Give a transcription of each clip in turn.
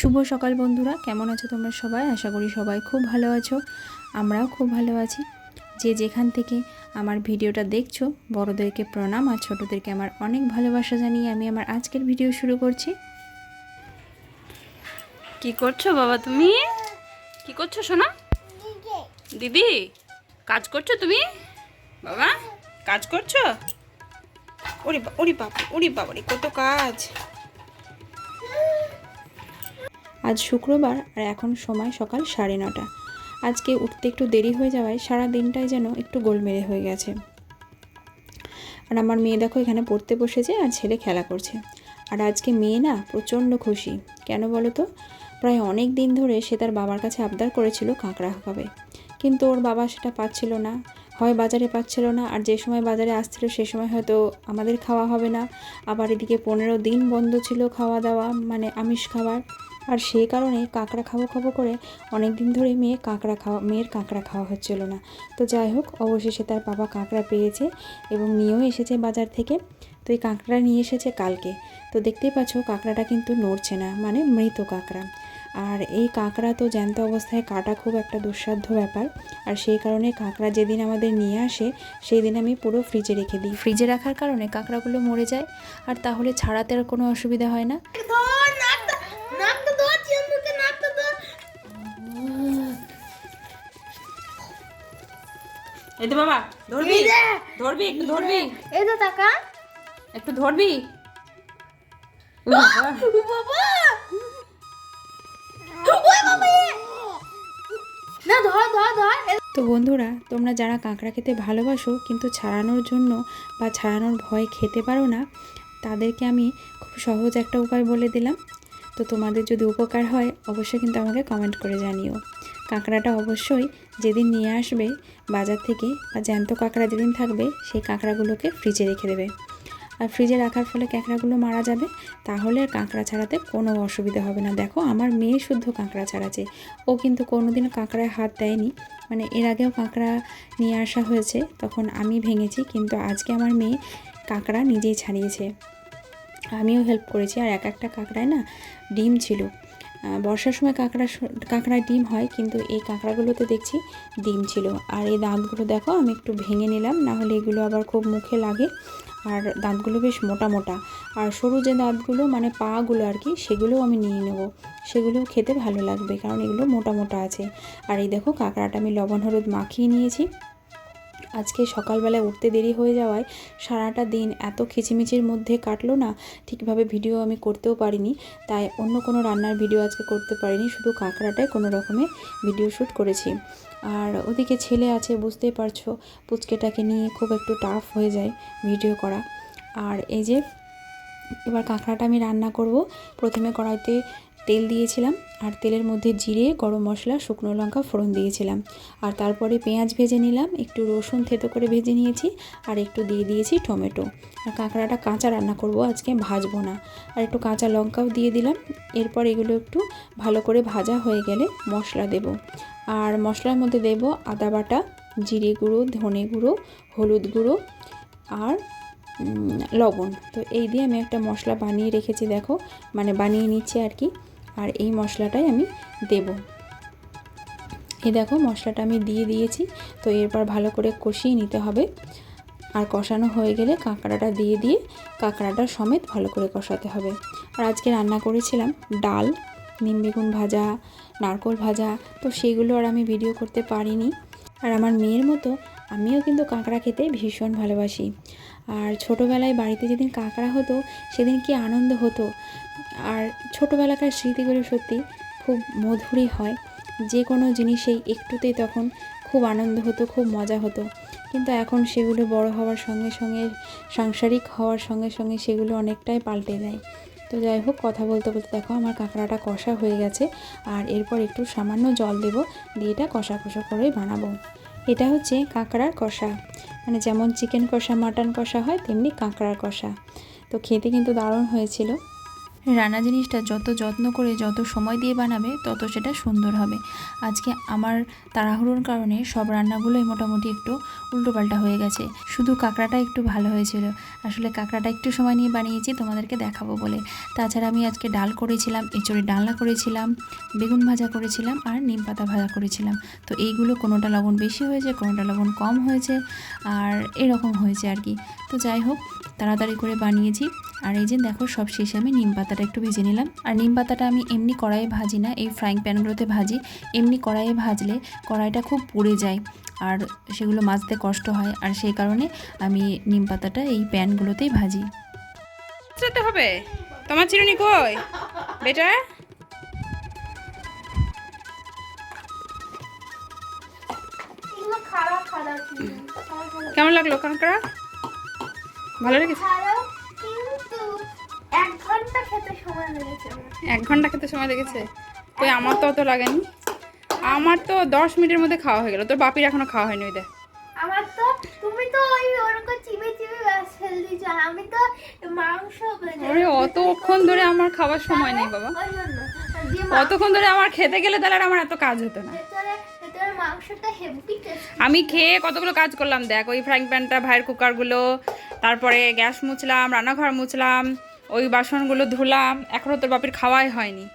শুভ সকাল বন্ধুরা, কেমন আছো তোমরা সবাই? আশা করি সবাই খুব ভালো আছো। আমরাও খুব ভালো আছি। যে যেখান থেকে আমার ভিডিওটা দেখছো, বড়োদেরকে প্রণাম আর ছোটোদেরকে আমার অনেক ভালোবাসা জানিয়ে আমি আমার আজকের ভিডিও শুরু করছি। কি করছো বাবা? তুমি কি করছো সোনা? দিদি কাজ করছো তুমি? বাবা কাজ করছো? ওরে বাবা রে, কত কাজ! আজ শুক্রবার আর এখন সময় সকাল 9:30। আজকে উঠতে একটু দেরি হয়ে যাওয়ায় সারা দিনটাই যেন একটু গোলমেলে হয়ে গেছে। আর আমার মেয়ে দেখো এখানে পড়তে বসেছে আর ছেলে খেলা করছে। আর আজকে মেয়ে না প্রচণ্ড খুশি। কেন বলো তো? প্রায় অনেক দিন ধরে সে তার বাবার কাছে আবদার করেছিল কাঁকড়া খাবে, কিন্তু ওর বাবা সেটা পাচ্ছিল না। হয় বাজারে পাচ্ছিল না, আর যে সময় বাজারে আসছিল সে সময় হয়তো আমাদের খাওয়া হবে না। আবার এদিকে 15 দিন বন্ধ ছিল খাওয়া দাওয়া, মানে আমিষ খাবার। আর সেই কারণে কাঁকড়া খাবো খাবো করে অনেক দিন ধরে মেয়ের কাঁকড়া খাওয়া হচ্ছিল না। তো যাই হোক, অবশেষে তার বাবা কাঁকড়া পেয়েছে এবং নিয়েও এসেছে বাজার থেকে। তো এই কাঁকড়া নিয়ে এসেছে কালকে। তো দেখতেই পাচ্ছ কাঁকড়াটা কিন্তু নড়ছে না, মানে মৃত কাঁকড়া। আর এই কাঁকড়া তো জ্যান্ত অবস্থায় কাটা খুব একটা দুঃসাধ্য ব্যাপার। আর সেই কারণে কাঁকড়া যেদিন আমাদের নিয়ে আসে সেই দিন আমি পুরো ফ্রিজে রেখে দিই। ফ্রিজে রাখার কারণে কাঁকড়াগুলো মরে যায়, আর তাহলে ছাড়াতে আর কোনো অসুবিধা হয় না। এই তো বাবা, ধরবি ধরবি একটু ধরবি, এই তো টাকা একটু ধরবি। না, ধর ধর ধর। তো বন্ধুরা, তোমরা যারা কাঁকড়া খেতে ভালোবাসো কিন্তু ছাড়ানোর জন্য বা ছাড়ানোর ভয় খেতে পারো না, তাদেরকে আমি খুব সহজ একটা উপায় বলে দিলাম। তো তোমাদের যদি উপকার হয় অবশ্যই কিন্তু আমাকে কমেন্ট করে জানিও। কাঁকড়াটা অবশ্যই যেদিন নিয়ে আসবে বাজার থেকে বা জ্যান্ত কাঁকড়া যেদিন থাকবে সেই কাঁকড়াগুলোকে ফ্রিজে রেখে দেবে। আর ফ্রিজে রাখার ফলে কাঁকড়াগুলো মারা যাবে, তাহলে আর কাঁকড়া ছাড়াতে কোনো অসুবিধা হবে না। দেখো আমার মেয়ে শুদ্ধ কাঁকড়া ছাড়াচ্ছে, ও কিন্তু কোনোদিনও কাঁকড়ায় হাত দেয়নি। মানে এর আগেও কাঁকড়া নিয়ে আসা হয়েছে, তখন আমি ভেঙেছি, কিন্তু আজকে আমার মেয়ে কাঁকড়া নিজেই ছাড়িয়েছে, আমিও হেল্প করেছি। আর এক একটা কাঁকড়ায় না ডিম ছিল। বর্ষার সময় কাঁকড়ায় ডিম হয়, কিন্তু এই কাঁকড়াগুলোতে দেখছি ডিম ছিল। আর এই দাঁতগুলো দেখো আমি একটু ভেঙে নিলাম, না হলে এগুলো আবার খুব মুখে লাগে। আর দাঁতগুলো বেশ মোটা মোটা, আর সরু যে দাঁতগুলো মানে পাগুলো আর কি, সেগুলোও আমি নিয়ে নেব। সেগুলোও খেতে ভালো লাগবে, কারণ এগুলো মোটা মোটা আছে। আর এই দেখো কাঁকড়াটা আমি লবণ হলুদ মাখিয়ে নিয়েছি। আজকে সকালবেলায় উঠতে দেরি হয়ে যাওয়ায় সারাটা দিন এত খিচিমিচির মধ্যে কাটলো না, ঠিকভাবে ভিডিও আমি করতেও পারিনি। তাই অন্য কোনো রান্নার ভিডিও আজকে করতে পারিনি, শুধু কাঁকড়াটাই কোনো রকমে ভিডিও শ্যুট করেছি। আর ওদিকে ছেলে আছে, বুঝতেই পারছো, পুচকেটাকে নিয়ে খুব একটু টাফ হয়ে যায় ভিডিও করা। আর এই যে এবার কাঁকড়াটা আমি রান্না করব। প্রথমে কড়াইতে তেল দিয়েছিলাম, আর তেলের মধ্যে জিরে, গরম মশলা, শুকনো লঙ্কা ফোড়ন দিয়েছিলাম। আর তারপরে পেঁয়াজ ভেজে নিলাম, একটু রসুন থেতো করে ভেজে নিয়েছি, আর একটু দিয়ে দিয়েছি টমেটো। আর কাঁকড়াটা কাঁচা রান্না করব আজকে, ভাজবো না। আর একটু কাঁচা লঙ্কাও দিয়ে দিলাম। এরপর এগুলো একটু ভালো করে ভাজা হয়ে গেলে মশলা দেব। আর মশলার মধ্যে দেব আদা বাটা, জিরে গুঁড়ো, ধনে গুঁড়ো, হলুদ গুঁড়ো আর লবণ। তো এই দিয়ে আমি একটা মশলা বানিয়ে রেখেছি, দেখো মানে বানিয়ে নিচ্ছি আর কি। আর এই মশলাটাই আমি দেব। এই দেখো মশলাটা আমি দিয়ে দিয়েছি। তো এরপর ভালো করে কষিয়ে নিতে হবে। আর কষানো হয়ে গেলে কাঁকড়াটা দিয়ে কাঁকড়াটা সমেত ভালো করে কষাতে হবে। আর আজকে রান্না করেছিলাম ডাল, নিম বেগুন ভাজা, নারকোল ভাজা। তো সেগুলো আর আমি ভিডিও করতে পারিনি। আর আমার মেয়ের মতো আমিও কিন্তু কাঁকড়া খেতে ভীষণ ভালোবাসি। আর ছোটোবেলায় বাড়িতে যেদিন কাঁকড়া হতো সেদিন কি আনন্দ হতো। আর ছোটোবেলাকার স্মৃতিগুলো সত্যি খুব মধুরই হয়। যে কোনো জিনিসেই একটুতেই তখন খুব আনন্দ হতো, খুব মজা হতো। কিন্তু এখন সেগুলো বড় হওয়ার সঙ্গে সঙ্গে, সাংসারিক হওয়ার সঙ্গে সঙ্গে সেগুলো অনেকটাই পাল্টে যায়। তো যাই হোক, কথা বলতে বলতে দেখো আমার কাঁকড়াটা কষা হয়ে গেছে। আর এরপর একটু সামান্য জল দেব, দিয়ে এটা কষা কষা করেই বানাবো। এটা হচ্ছে কাঁকড়ার কষা, মানে যেমন চিকেন কষা, মাটন কষা হয় তেমনি কাঁকড়ার কষা। তো খেতে কিন্তু দারুণ হয়েছিল। রান্না জিনিসটা যত যত্ন করে যত সময় দিয়ে বানাবে তত সেটা সুন্দর হবে। আজকে আমার তাড়াহুড়োর কারণে সব রান্নাগুলোই মোটামুটি একটু উল্টোপাল্টা হয়ে গেছে। শুধু কাঁকড়াটা একটু ভালো হয়েছিল। আসলে কাঁকড়াটা একটু সময় নিয়ে বানিয়েছি তোমাদেরকে দেখাবো বলে। তাছাড়া আমি আজকে ডাল করেছিলাম, এঁচড়ে ডালনা করেছিলাম, বেগুন ভাজা করেছিলাম আর নিম পাতা ভাজা করেছিলাম। তো এইগুলো কোনোটা লবণ বেশি হয়েছে, কোনোটা লবণ কম হয়েছে, আর এরকম হয়েছে আর কি। তো যাই হোক, তাড়াতাড়ি করে বানিয়েছি। আর এই যে দেখো, সব শেষে আমি নিম পাতাটা একটু ভেজে নিলাম। আর নিম পাতাটা আমি এমনি কড়াইয়ে ভাজি না, এই ফ্রাইং প্যানগুলোতে ভাজি। এমনি কড়াইয়ে ভাজলে কড়াইটা খুব পুড়ে যায় আর সেগুলো মাজতে কষ্ট হয়, আর সেই কারণে আমি নিম পাতাটা এই প্যানগুলোতেই ভাজি। যেতে হবে। তোমার চিরুনি কই বেটা? এগুলো খারাপ খারাপ কেমন লাগলো কাঁকড়া? ভালো লেগেছে? খারাপ, কিন্তু 1 ঘন্টা খেতে সময় লেগেছে আমার। 1 ঘন্টা খেতে সময় লেগেছে? কই আমার তো অত লাগেনি। আমার তো 10 মিনিটের মধ্যে খাওয়া হয়ে গেল। তোর বাপির এখনো খাওয়া হয়নি। ওই দেখ। আমার তো, তুমি তো ওই ওরকম চিবে চিবে ব্যাস ফেল দিয়েছো, আর আমি তো মাংস আরে অতক্ষণ ধরে আমার খাওয়ার সময় নেই বাবা। ওই জন্য দিয়ে অতক্ষণ ধরে আমার খেতে গেলে তাহলে আর আমার এত কাজ হতো না। ভেতরে ভেতরে মাংসটা হেভি টেস্টি। আমি খেয়ে কতগুলো কাজ করলাম দেখ। ওই ফ্রাইং প্যানটা, ভাইয়ের কুকারগুলো, তারপরে গ্যাস মুছলাম, রান্নাঘর মুছলাম, ওই বাসনগুলো ধুলাম। এখনও তোর বাপির খাওয়াই হয়নি,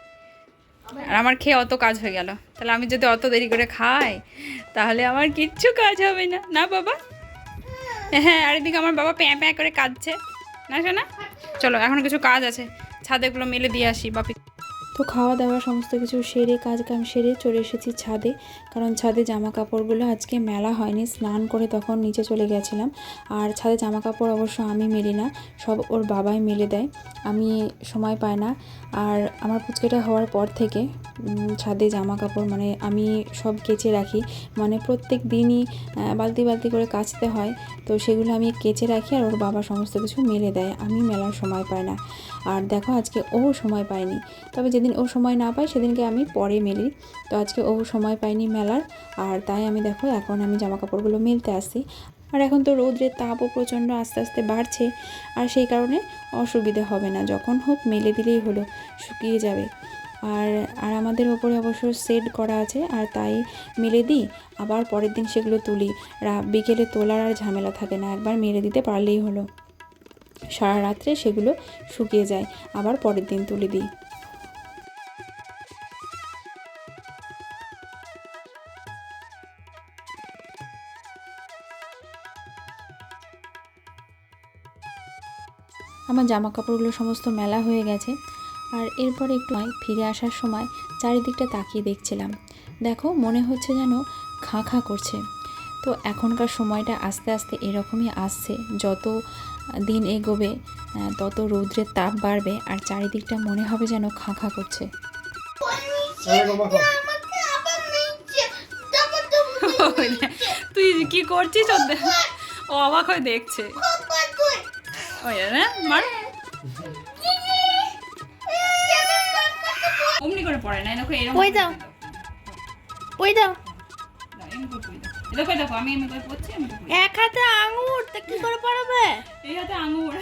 আর আমার খেয়ে অত কাজ হয়ে গেল। তাহলে আমি যদি অত দেরি করে খাই তাহলে আমার কিচ্ছু কাজ হবে না, না বাবা? হ্যাঁ, আর এদিকে আমার বাবা প্যাঁ প্যাঁ করে কাঁদছে, না শোনা? চলো, এখন কিছু কাজ আছে, ছাদেগুলো মেলে দিয়ে আসি বাপি। তো খাওয়া দাওয়া সমস্ত কিছু সেরে, কাজ কাম সেরে চলে এসেছি ছাদে। কারণ ছাদে জামা কাপড়গুলো আজকে মেলা হয়নি, স্নান করে তখন নিচে চলে গেছিলাম। আর ছাদে জামা কাপড় অবশ্য আমি মেলি না, সব ওর বাবাই মেলে দেয়, আমি সময় পাই না। আর আমার পুচকেটা হওয়ার পর থেকে ছাদে জামা কাপড় মানে আমি সব কেচে রাখি, মানে প্রত্যেক দিনই বালতি বালতি করে কাচতে হয়। তো সেগুলো আমি কেচে রাখি আর ওর বাবা সমস্ত কিছু মেলে দেয়, আমি মেলার সময় পাই না। আর দেখো, আজকে ও সময় পায়নি, তবে যেদিন ও সময় না পায় সেদিনকে আমি পরে মেলি। তো আজকে ও সময় পায়নি মেলার, আর তাই আমি দেখো এখন আমি জামা কাপড়গুলো মেলতে আসি। আর এখন তো রৌদ্রের তাপও প্রচণ্ড আস্তে আস্তে বাড়ছে, আর সেই কারণে অসুবিধে হবে না, যখন হোক মেলে দিলেই হলো, শুকিয়ে যাবে। আর আর আমাদের ওপরে অবশ্য সেট করা আছে, আর তাই মেলে দিই, আবার পরের দিন সেগুলো তুলি। বিকেলে তোলার আর ঝামেলা থাকে না, একবার মেলে দিতে পারলেই হলো, সারা রাত্রে সেগুলো শুকিয়ে যায়, আবার পরের দিন তুলে দিই। আমার জামা কাপড়গুলো সমস্ত মেলা হয়ে গেছে। আর এরপরে একটু ফিরে আসার সময় চারিদিকটা তাকিয়ে দেখছিলাম, দেখো মনে হচ্ছে যেন খাঁ খাঁ করছে। তো এখনকার সময়টা আস্তে আস্তে এরকমই আসছে, যত দিন এগোবে তত রৌদ্রের তাপ বাড়বে, আর চারিদিকটা মনে হবে যেন খাঁ খাঁ করছে। তুই কি করছিস? ও অবাক হয়ে দেখছে। ওই না মার, অমনি করে পড়ে না, দেখো এরকম। ওই দাও, ওই দাও। দেখো দেখো, আমি এমনি করে পড়ছি, এক হাতে আঙুর, তা কি করে পড়াবে? এই হাতে আঙুর।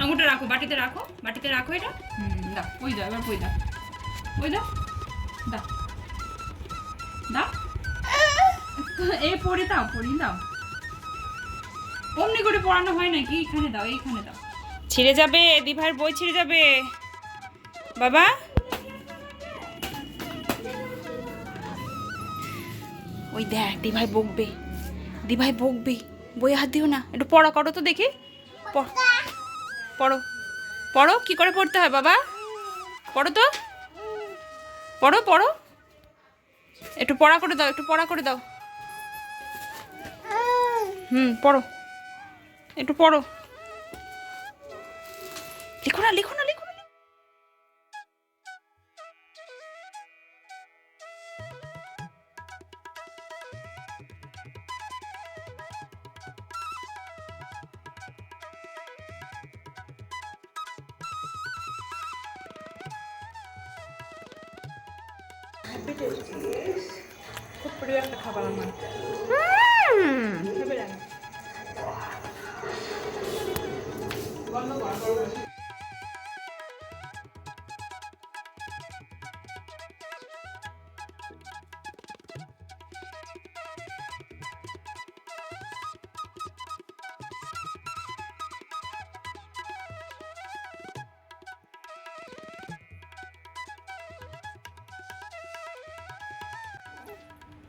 আঙুরটা রাখো, বাটিতে রাখো, বাটিতে রাখো এটা। দাও, ওই দাও, এবার ওই দাও, ওই দাও, দাও দাও, এই পড়ে দাও, পড়ি দাও। অমনি করে পড়ানো হয় নাকি? এইখানে দাও, এইখানে দাও। ছিঁড়ে যাবে, দিভাইয়ের বই ছিঁড়ে যাবে বাবা। ওই দেখ, দিভাই বকবে, দিভাই বকবে। বইয়ে হাত দিও না, একটু পড়া করো তো দেখি। পড়ো পড়ো, কি করে পড়তে হয় বাবা? পড়ো তো, পড়ো পড়ো, একটু পড়া করে দাও, একটু পড়া করে দাও। পড়ো, একটু পড়ো। লিখো না, লিখো না, লিখো না। খুব প্রিয় একটা খাবার আমার।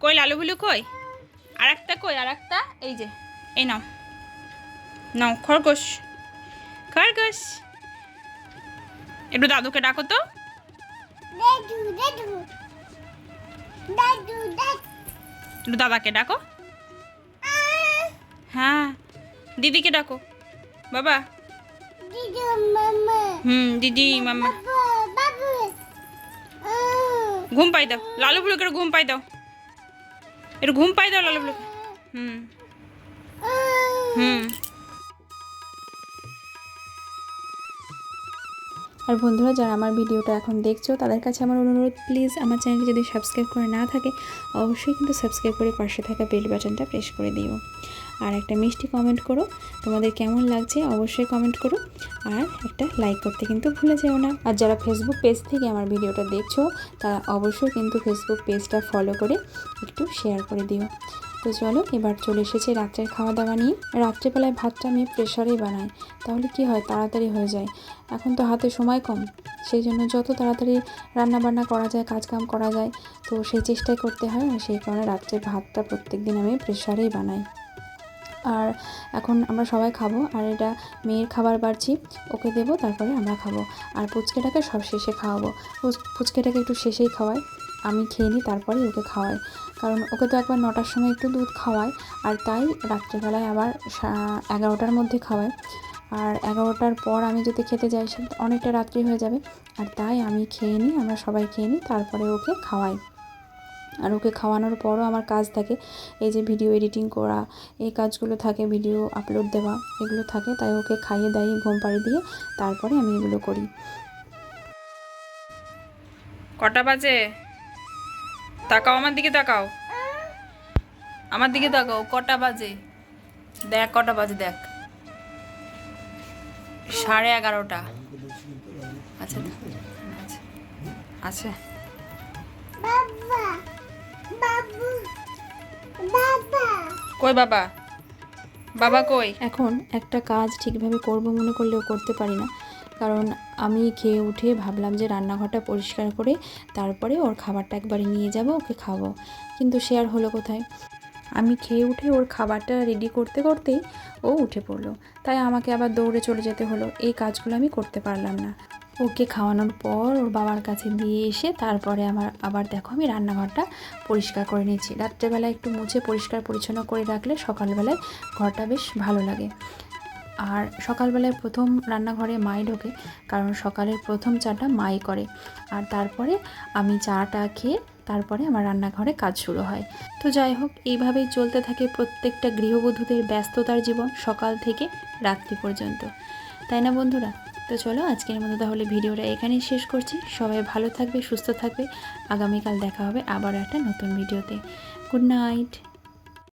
কই লালু বুলু কই? আর একটা কই? আর একটা এই যে, এই নাও নাও খরগোশ খরগোশ। একটু দাদুকে ডাকো তো। দাদু দাদু দাদু দাদু একটু দাদাকে ডাকো। হ্যাঁ, দিদিকে ডাকো। বাবা। দিদু মামা দিদি মাম্মা। বাবু বাবু ঘুম পাই দাও লালু বুলুকে, একটু ঘুম পাই দাও, একটু ঘুম পাই দাও লালু বুলুকে। হুম হুম। আর বন্ধুরা, যারা আমার ভিডিওটা এখন দেখছো তাদের কাছে আমার অনুরোধ, প্লিজ আমার চ্যানেলটি যদি সাবস্ক্রাইব করে না থাকে অবশ্যই কিন্তু সাবস্ক্রাইব করে পাশে থাকা বেল বাটনটা প্রেস করে দিও। আর একটা মিষ্টি কমেন্ট করো, তোমাদের কেমন লাগছে অবশ্যই কমেন্ট করো। আর একটা লাইক করতে কিন্তু ভুলে যেও না। আর যারা ফেসবুক পেজ থেকে আমার ভিডিওটা দেখছো তারা অবশ্যই কিন্তু ফেসবুক পেজটা ফলো করে একটু শেয়ার করে দিও। তো চলো, এবার চলে এসেছে রাত্রের খাওয়া দাওয়া নিয়ে। রাত্রেবেলায় ভাতটা আমি প্রেশারেই বানাই, তাহলে কি হয়, তাড়াতাড়ি হয়ে যায়। এখন তো হাতে সময় কম, সেই জন্য যত তাড়াতাড়ি রান্না বান্না করা যায়, কাজকাম করা যায়, তো সেই চেষ্টাই করতে হয়। আর সেই কারণে রাত্রে ভাতটা প্রত্যেক দিন আমি প্রেশারেই বানাই। আর এখন আমরা সবাই খাবো, আর এটা মেয়ের খাবার বাড়ছি, ওকে দেবো, তারপরে আমরা খাবো। আর পুচকেটাকে সব শেষে খাওয়াবো। পুচকেটাকে একটু শেষেই খাওয়াই, আমি খেয়ে নিই, তারপরে ওকে খাওয়াই। কারণ ওকে তো একবার 9টার সময় একটু দুধ খাওয়াই, আর তাই রাত্রেবেলায় আবার 11টার মধ্যে খাওয়াই। আর 11টার পর আমি যদি খেতে যাই সে অনেকটা রাত্রি হয়ে যাবে, আর তাই আমি খেয়ে নিই, আমরা সবাই খেয়ে নিই, তারপরে ওকে খাওয়াই। আর ওকে খাওয়ানোর পরও আমার কাজ থাকে, এই যে ভিডিও এডিটিং করা, এই কাজগুলো থাকে, ভিডিও আপলোড দেওয়া, এগুলো থাকে। তাই ওকে খাইয়ে দাইয়ে ঘুম পাড়িয়ে দিয়ে তারপরে আমি এগুলো করি। কটা বাজে? তাকাও আমার দিকে, তাকাও আমার দিকে, তাকাও কটা বাজে দেখ, কটা বাজে দেখ, 11:30। আচ্ছা আচ্ছা আচ্ছা। বাবা বাবু বাবা কই বাবা? বাবা কই? এখন একটা কাজ ঠিকভাবে করব মনে করলেও করতে পারি না, কারণ আমি খেয়ে উঠে ভাবলাম যে রান্নাঘরটা পরিষ্কার করে তারপরে ওর খাবারটা একবারে নিয়ে যাব, ওকে খাবো। কিন্তু সে আর হলো কোথায়? আমি খেয়ে উঠে ওর খাবারটা রেডি করতে করতেই ও উঠে পড়লো, তাই আমাকে আবার দৌড়ে চলে যেতে হলো। এই কাজগুলো আমি করতে পারলাম না। ওকে খাওয়ানোর পর ওর বাবার কাছে দিয়ে এসে তারপরে আবার দেখো আমি রান্নাঘরটা পরিষ্কার করে নিয়েছি। রাত্রেবেলায় একটু মুছে পরিষ্কার পরিচ্ছন্ন করে রাখলে সকালবেলায় ঘরটা বেশ ভালো লাগে। আর সকালবেলায় প্রথম রান্নাঘরে মাই ঢোকে, কারণ সকালের প্রথম চাটা মাই করে। আর তারপরে আমি চাটা খেয়ে তারপরে আমার রান্নাঘরে কাজ শুরু হয়। তো যাই হোক, এইভাবেই চলতে থাকে প্রত্যেকটা গৃহবধূদের ব্যস্ততার জীবন, সকাল থেকে রাত্রি পর্যন্ত, তাই না বন্ধুরা? তো চলো, আজকের মতো তাহলে ভিডিওটা এখানেই শেষ করছি। সবাই ভালো থাকবে, সুস্থ থাকবে। আগামীকাল দেখা হবে আবার একটা নতুন ভিডিওতে। Good night.